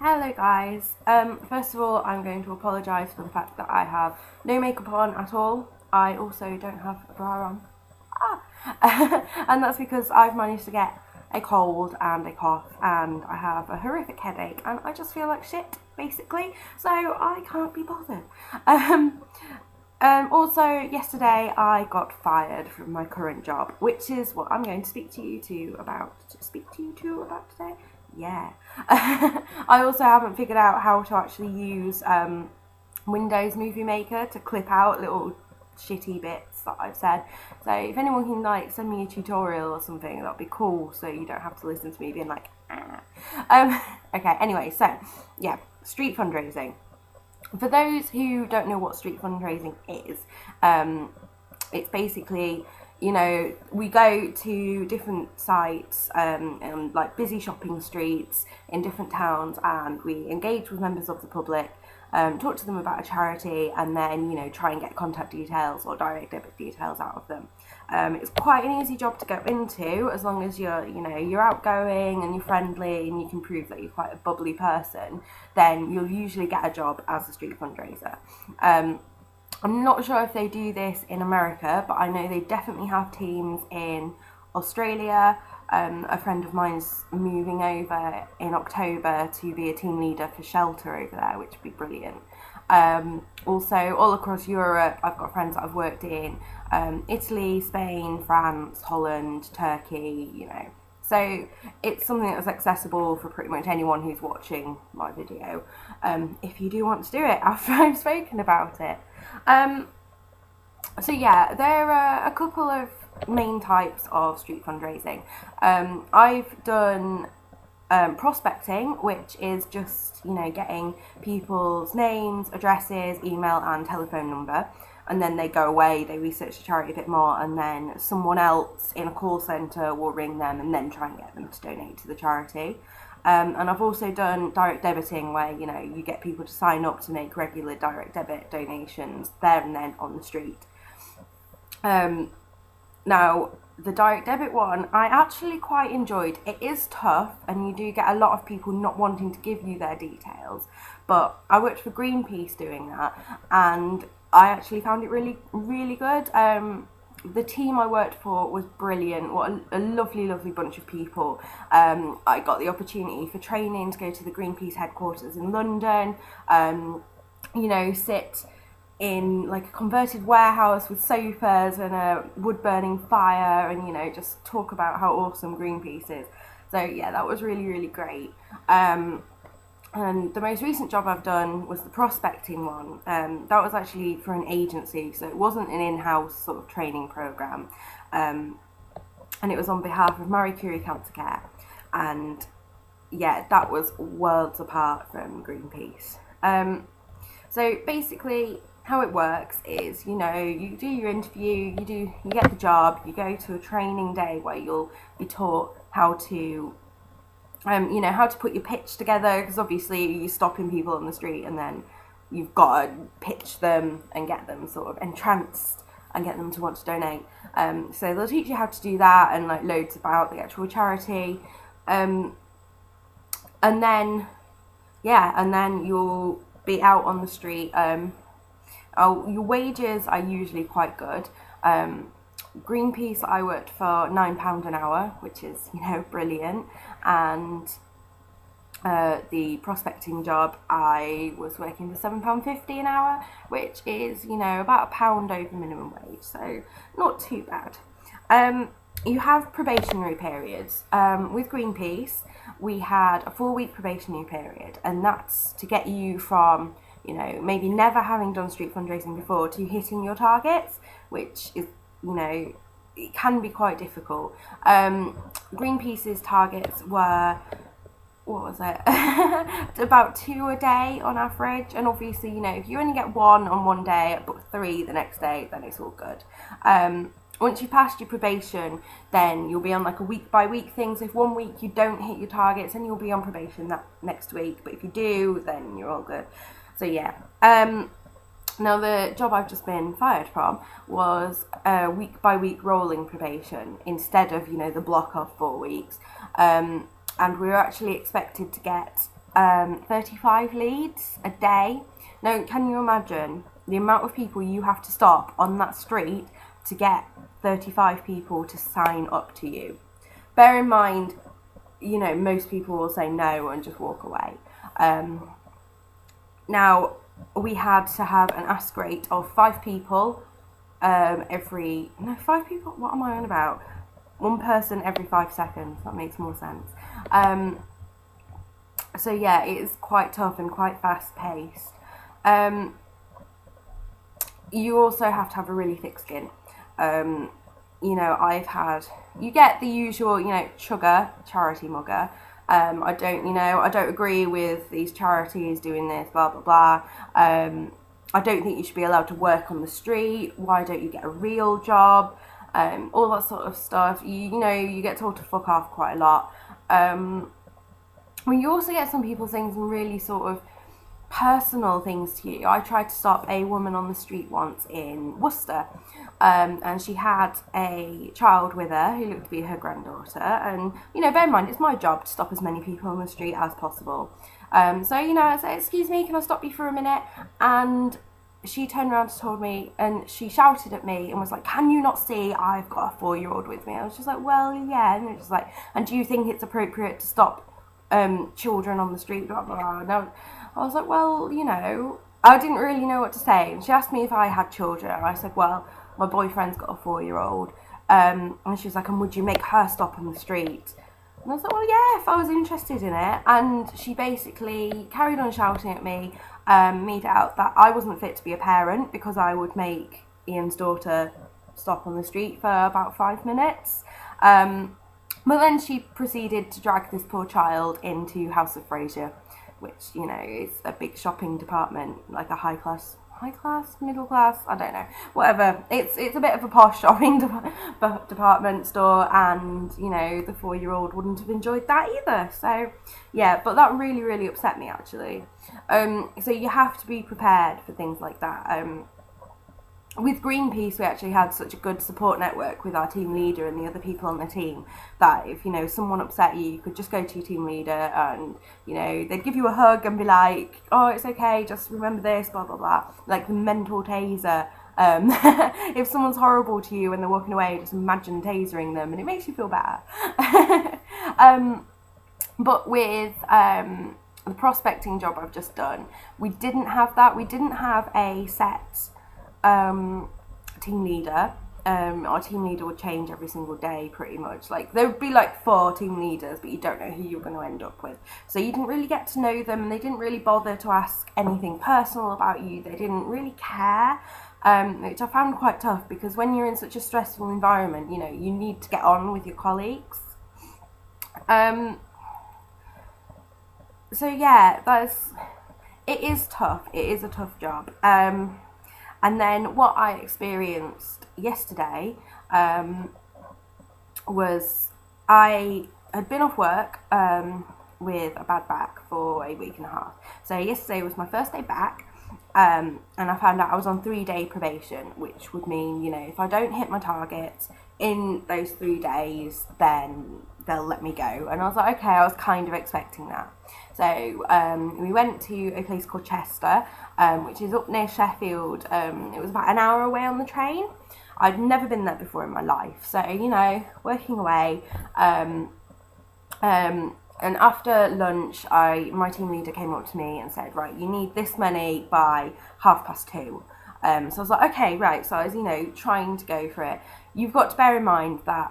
Hello guys. First of all, I'm going to apologise for the fact that I have no makeup on at all. I also don't have a bra on. And that's because I've managed to get a cold and a cough and I have a horrific headache and I just feel like shit, basically. So I can't be bothered. Also, yesterday I got fired from my current job, which is what I'm going to speak to you two about. Today. Yeah. I also haven't figured out how to actually use Windows Movie Maker to clip out little shitty bits that I've said. So if anyone can send me a tutorial or something, that'd be cool. So you don't have to listen to me being like, ah. Okay. Anyway, so yeah, street fundraising. For those who don't know what street fundraising is, it's basically, we go to different sites and like busy shopping streets in different towns, and we engage with members of the public, talk to them about a charity, and then try and get contact details or direct debit details out of them. It's quite an easy job to go into as long as you're outgoing and you're friendly and you can prove that you're quite a bubbly person. Then you'll usually get a job as a street fundraiser. I'm not sure if they do this in America, but I know they definitely have teams in Australia. A friend of mine's moving over in October to be a team leader for shelter over there, which would be brilliant. Also, all across Europe, I've got friends that I've worked in Italy, Spain, France, Holland, Turkey, So it's something that's accessible for pretty much anyone who's watching my video, if you do want to do it after I've spoken about it. So yeah, there are a couple of main types of street fundraising. I've done prospecting, which is just getting people's names, addresses, email and telephone number, and then they go away, they research the charity a bit more, and then someone else in a call centre will ring them and then try and get them to donate to the charity. And I've also done direct debiting, where you get people to sign up to make regular direct debit donations there and then on the street. Now, the direct debit one, I actually quite enjoyed. It is tough, and you do get a lot of people not wanting to give you their details. But I worked for Greenpeace doing that, and I actually found it really, really good. The team I worked for was brilliant. What a lovely, lovely bunch of people. I got the opportunity for training to go to the Greenpeace headquarters in London, sit in like a converted warehouse with sofas and a wood burning fire, and just talk about how awesome Greenpeace is. So yeah, that was really, really great. And the most recent job I've done was the prospecting one. That was actually for an agency, so it wasn't an in-house sort of training program, and it was on behalf of Marie Curie Cancer Care, and yeah, that was worlds apart from Greenpeace. So basically, how it works is, you do your interview, you get the job, you go to a training day where you'll be taught how to, how to put your pitch together, because obviously you're stopping people on the street and then you've got to pitch them and get them sort of entranced and get them to want to donate. So they'll teach you how to do that and like loads about the actual charity. And then you'll be out on the street. Your wages are usually quite good. Greenpeace, I worked for £9 an hour, which is, brilliant. And the prospecting job, I was working for £7.50 an hour, which is, about £1 over minimum wage, so not too bad. You have probationary periods. With Greenpeace, we had a 4-week probationary period, and that's to get you from maybe never having done street fundraising before to hitting your targets, which is, it can be quite difficult. Greenpeace's targets were, what was it? About 2 a day on average. And obviously, if you only get 1 on one day, but 3 the next day, then it's all good. Once you passed your probation, then you'll be on like a week by week thing. So if 1 week you don't hit your targets, then you'll be on probation that next week. But if you do, then you're all good. So yeah. Now the job I've just been fired from was a week by week rolling probation instead of, the block of 4 weeks. And we were actually expected to get 35 leads a day. Now, can you imagine the amount of people you have to stop on that street to get 35 people to sign up to you? Bear in mind, you know, most people will say no and just walk away. Now, we had to have an ask rate of 5 people 5 people? What am I on about? 1 person every 5 seconds. That makes more sense. So yeah, it is quite tough and quite fast paced. You also have to have a really thick skin. You know, you get the usual, you know, chugger, charity mugger. I don't agree with these charities doing this, blah, blah, blah. I don't think you should be allowed to work on the street. Why don't you get a real job? All that sort of stuff. You know, you get told to fuck off quite a lot. Well, you also get some people saying some really sort of personal things to you. I tried to stop a woman on the street once in Worcester, and she had a child with her who looked to be her granddaughter, and, you know, bear in mind, it's my job to stop as many people on the street as possible. So, you know, I said, excuse me, can I stop you for a minute? And she turned around and told me, and she shouted at me and was like, can you not see I've got a 4-year-old with me? I was just like, well, yeah. And it was like, and do you think it's appropriate to stop children on the street, blah, blah, blah. No, I was like, well, you know, I didn't really know what to say. And she asked me if I had children. And I said, well, my boyfriend's got a 4-year-old. And she was like, and would you make her stop on the street? And I was like, well, yeah, if I was interested in it. And she basically carried on shouting at me, made out that I wasn't fit to be a parent because I would make Ian's daughter stop on the street for about 5 minutes. But then she proceeded to drag this poor child into House of Fraser, which, you know, is a big shopping department, like a high class, middle class, I don't know, whatever. It's a bit of a posh shopping department store, and, you know, the 4-year-old wouldn't have enjoyed that either. So yeah, but that really, really upset me, actually. So you have to be prepared for things like that. With Greenpeace, we actually had such a good support network with our team leader and the other people on the team that if, you know, someone upset you, you could just go to your team leader and, you know, they'd give you a hug and be like, oh, it's okay, just remember this, blah, blah, blah. Like the mental taser. If someone's horrible to you and they're walking away, just imagine tasering them and it makes you feel better. But with the prospecting job I've just done, we didn't have that. We didn't have a set team leader. Our team leader would change every single day pretty much. Like there would be like 4 team leaders, but you don't know who you're going to end up with, so you didn't really get to know them, and they didn't really bother to ask anything personal about you. They didn't really care, which I found quite tough, because when you're in such a stressful environment, you know, you need to get on with your colleagues. So yeah, it is tough. It is a tough job. And then what I experienced yesterday was I had been off work with a bad back for a week and a half. So yesterday was my first day back, and I found out I was on 3-day probation, which would mean, you know, if I don't hit my targets in those 3 days, then they'll let me go. And I was like, okay, I was kind of expecting that. So we went to a place called Chester, which is up near Sheffield. It was about an hour away on the train. I'd never been there before in my life. So, you know, working away. And after lunch, my team leader came up to me and said, right, you need this money by 2:30. So I was like, okay, right. So I was, you know, trying to go for it. You've got to bear in mind that,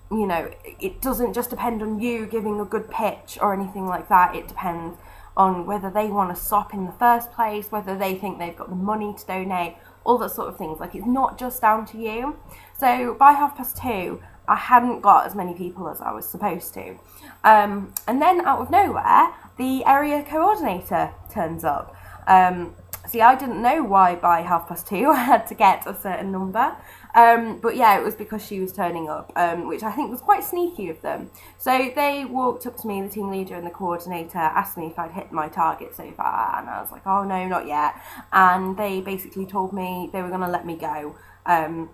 you know, it doesn't just depend on you giving a good pitch or anything like that. It depends on whether they want to stop in the first place, whether they think they've got the money to donate, all that sort of things. Like, it's not just down to you. So by 2:30, I hadn't got as many people as I was supposed to. And then out of nowhere, the area coordinator turns up. See, I didn't know why by 2:30 I had to get a certain number. But yeah, it was because she was turning up, which I think was quite sneaky of them. So they walked up to me, the team leader and the coordinator, asked me if I'd hit my target so far, and I was like, oh no, not yet. And they basically told me they were going to let me go,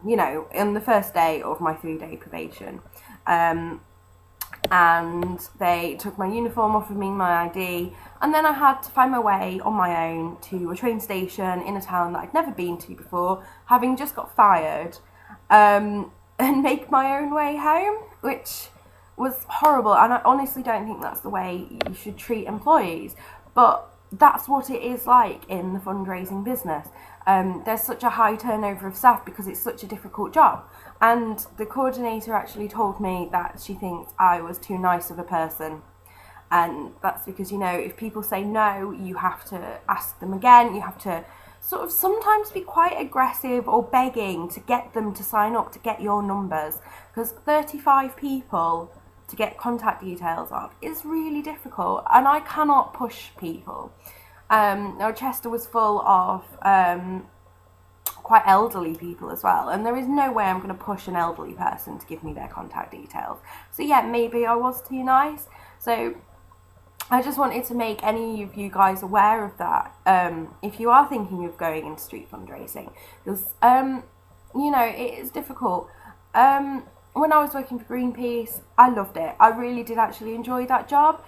you know, on the first day of my 3-day probation. and they took my uniform off of me, my ID, and then I had to find my way on my own to a train station in a town that I'd never been to before, having just got fired, and make my own way home, which was horrible. And I honestly don't think that's the way you should treat employees, but that's what it is like in the fundraising business. There's such a high turnover of staff because it's such a difficult job. And the coordinator actually told me that she thinks I was too nice of a person. And that's because, you know, if people say no, you have to ask them again. You have to sort of sometimes be quite aggressive or begging to get them to sign up to get your numbers. Because 35 people to get contact details of is really difficult. And I cannot push people. Now, Chester was full of quite elderly people as well, and there is no way I'm going to push an elderly person to give me their contact details. So yeah, maybe I was too nice. So I just wanted to make any of you guys aware of that, if you are thinking of going into street fundraising, because you know, it is difficult. When I was working for Greenpeace, I loved it. I really did actually enjoy that job.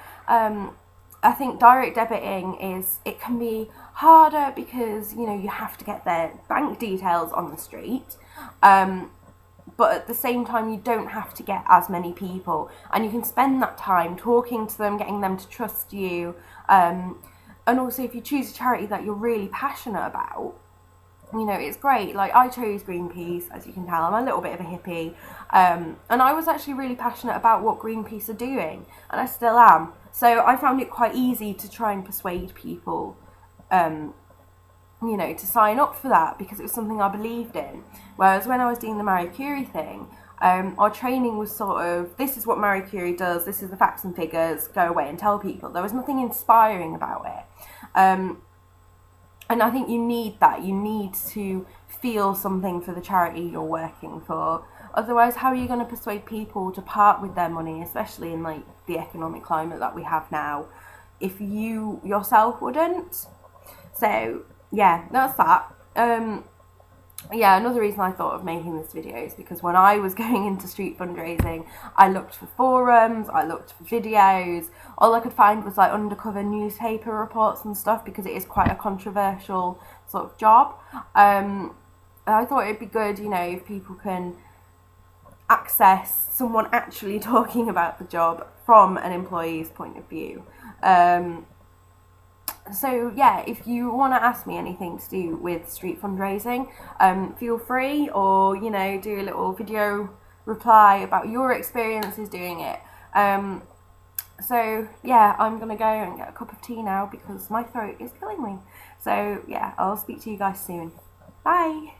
I think direct debiting it can be harder because, you know, you have to get their bank details on the street, but at the same time you don't have to get as many people, and you can spend that time talking to them, getting them to trust you, and also if you choose a charity that you're really passionate about, you know, it's great. Like, I chose Greenpeace, as you can tell. I'm a little bit of a hippie, and I was actually really passionate about what Greenpeace are doing, and I still am. So I found it quite easy to try and persuade people, you know, to sign up for that, because it was something I believed in. Whereas when I was doing the Marie Curie thing, our training was sort of, this is what Marie Curie does, this is the facts and figures, go away and tell people. There was nothing inspiring about it. And I think you need that. You need to feel something for the charity you're working for. Otherwise, how are you going to persuade people to part with their money, especially in like the economic climate that we have now, if you yourself wouldn't? So yeah, that's that. Yeah, another reason I thought of making this video is because when I was going into street fundraising, I looked for forums, I looked for videos. All I could find was like undercover newspaper reports and stuff, because it is quite a controversial sort of job. I thought it'd be good, you know, if people can access someone actually talking about the job from an employee's point of view. So yeah, if you want to ask me anything to do with street fundraising, feel free, or, you know, do a little video reply about your experiences doing it. So yeah, I'm gonna go and get a cup of tea now because my throat is killing me. So yeah, I'll speak to you guys soon. Bye.